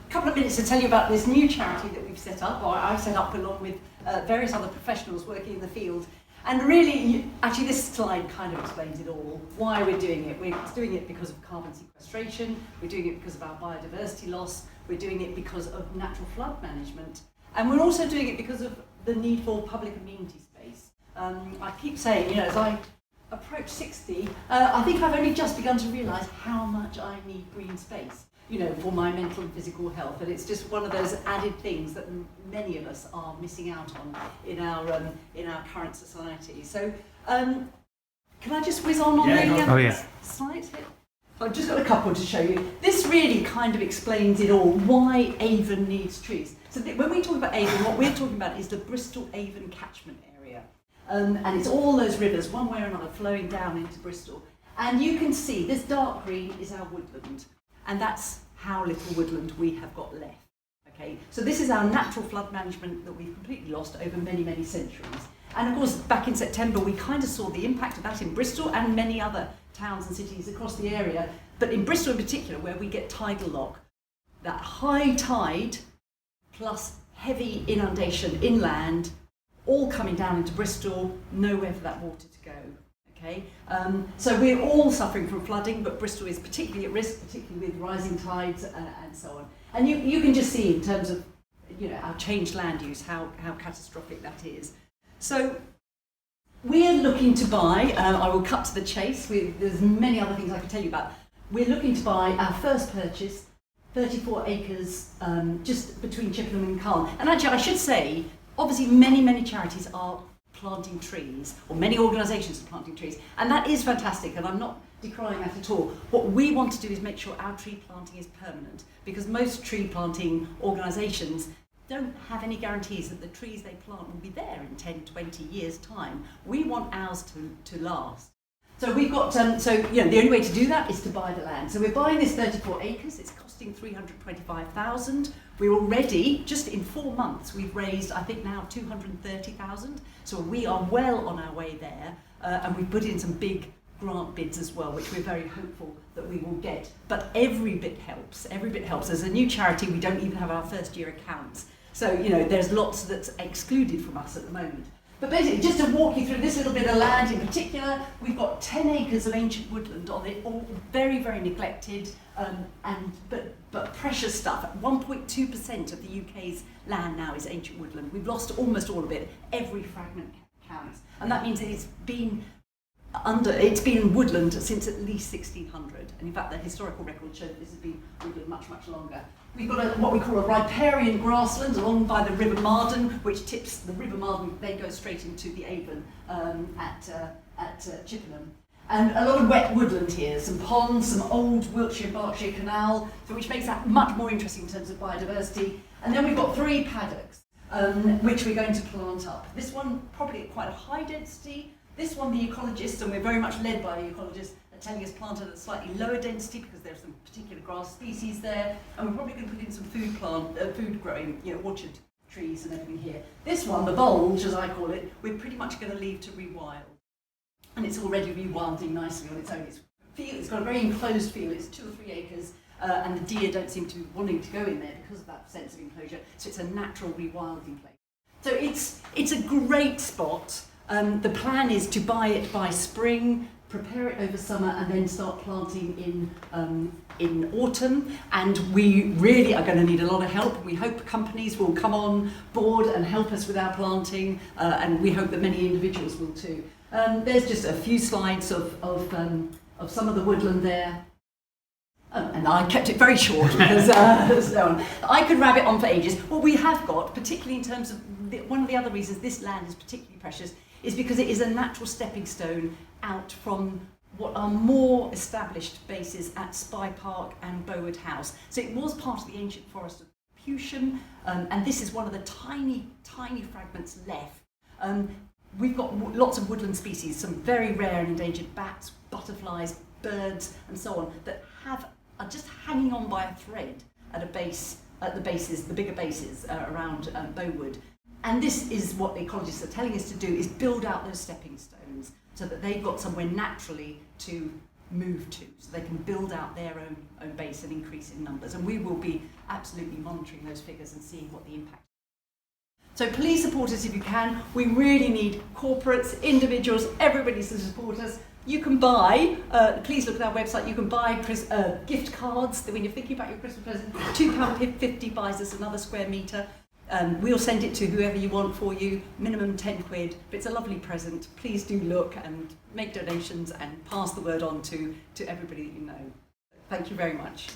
a couple of minutes to tell you about this new charity that we've set up, or I've set up along with various other professionals working in the field. And really, actually this slide kind of explains it all, why we're doing it. We're doing it because of carbon sequestration, we're doing it because of our biodiversity loss, we're doing it because of natural flood management, and we're also doing it because of the need for public amenity space. I keep saying, you know, as I approach 60, I think I've only just begun to realise how much I need green space, you know, for my mental and physical health, and it's just one of those added things that many of us are missing out on in our current society. So, can I just whiz on the slides here? I've just got a couple to show you. This really kind of explains it all, why Avon needs trees. So when we talk about Avon, what we're talking about is the Bristol Avon catchment area. And it's all those rivers, one way or another, flowing down into Bristol. And you can see this dark green is our woodland. And that's how little woodland we have got left. Okay, so this is our natural flood management that we've completely lost over many, many centuries. And of course, back in September, we kind of saw the impact of that in Bristol and many other towns and cities across the area. But in Bristol in particular, where we get tidal lock, that high tide plus heavy inundation inland, all coming down into Bristol, nowhere for that water to go. Okay, so we're all suffering from flooding, but Bristol is particularly at risk, particularly with rising tides and so on. And you can just see in terms of, you know, our changed land use, how catastrophic that is. So we're looking to buy, I will cut to the chase, there's many other things I can tell you about. We're looking to buy our first purchase, 34 acres, just between Chippenham and Carn. And actually I should say, obviously many, many charities are planting trees, or many organisations are planting trees, and that is fantastic, and I'm not decrying that at all. What we want to do is make sure our tree planting is permanent, because most tree planting organisations don't have any guarantees that the trees they plant will be there in 10, 20 years' time. We want ours to last. So we've got, so you know, the only way to do that is to buy the land. So we're buying this 34 acres, it's costing 325,000. We're already, just in 4 months, we've raised, I think now, 230,000. So we are well on our way there, and we've put in some big grant bids as well, which we're very hopeful that we will get. But every bit helps, every bit helps. As a new charity, we don't even have our first year accounts. So, you know, there's lots that's excluded from us at the moment. But basically, just to walk you through this little bit of land in particular, we've got 10 acres of ancient woodland on it, all very, very neglected, but precious stuff. 1.2% of the UK's land now is ancient woodland. We've lost almost all of it. Every fragment counts. And that means it's been woodland since at least 1600. And in fact, the historical record shows that this has been woodland much, much longer. We've got what we call a riparian grassland along by the River Marden, which tips the River Marden, then goes straight into the Avon at Chippenham. And a lot of wet woodland here, some ponds, some old Wiltshire and Berkshire Canal, so which makes that much more interesting in terms of biodiversity. And then we've got 3 paddocks, which we're going to plant up. This one probably at quite a high density. This one, the ecologists, and we're very much led by the ecologists, are telling us plant at a slightly lower density because there's some particular grass species there, and we're probably going to put in some food growing, you know, orchard trees and everything here. This one, the bulge, as I call it, we're pretty much going to leave to rewild, and it's already rewilding nicely on its own. It's got a very enclosed field. It's 2 or 3 acres, and the deer don't seem to be wanting to go in there because of that sense of enclosure. So it's a natural rewilding place. So it's a great spot. The plan is to buy it by spring, prepare it over summer, and then start planting in autumn. And we really are going to need a lot of help. We hope companies will come on board and help us with our planting, and we hope that many individuals will too. There's just a few slides of some of the woodland there. And I kept it very short because I could rabbit on for ages. What we have got, particularly in terms of one of the other reasons this land is particularly precious, is because it is a natural stepping stone out from what are more established bases at Spy Park and Bowood House. So it was part of the ancient forest of Pewsham, and this is one of the tiny, tiny fragments left. We've got lots of woodland species, some very rare and endangered bats, butterflies, birds, and so on, that are just hanging on by a thread at the bigger bases around Bowood. And this is what the ecologists are telling us to do, is build out those stepping stones so that they've got somewhere naturally to move to, so they can build out their own base and increase in numbers. And we will be absolutely monitoring those figures and seeing what the impact is. So please support us if you can. We really need corporates, individuals, everybody to support us. You can buy, please look at our website, you can buy gift cards when you're thinking about your Christmas present. £2.50 buys us another square metre. We'll send it to whoever you want for you, minimum 10 quid. But it's a lovely present. Please do look and make donations and pass the word on to everybody that you know. Thank you very much.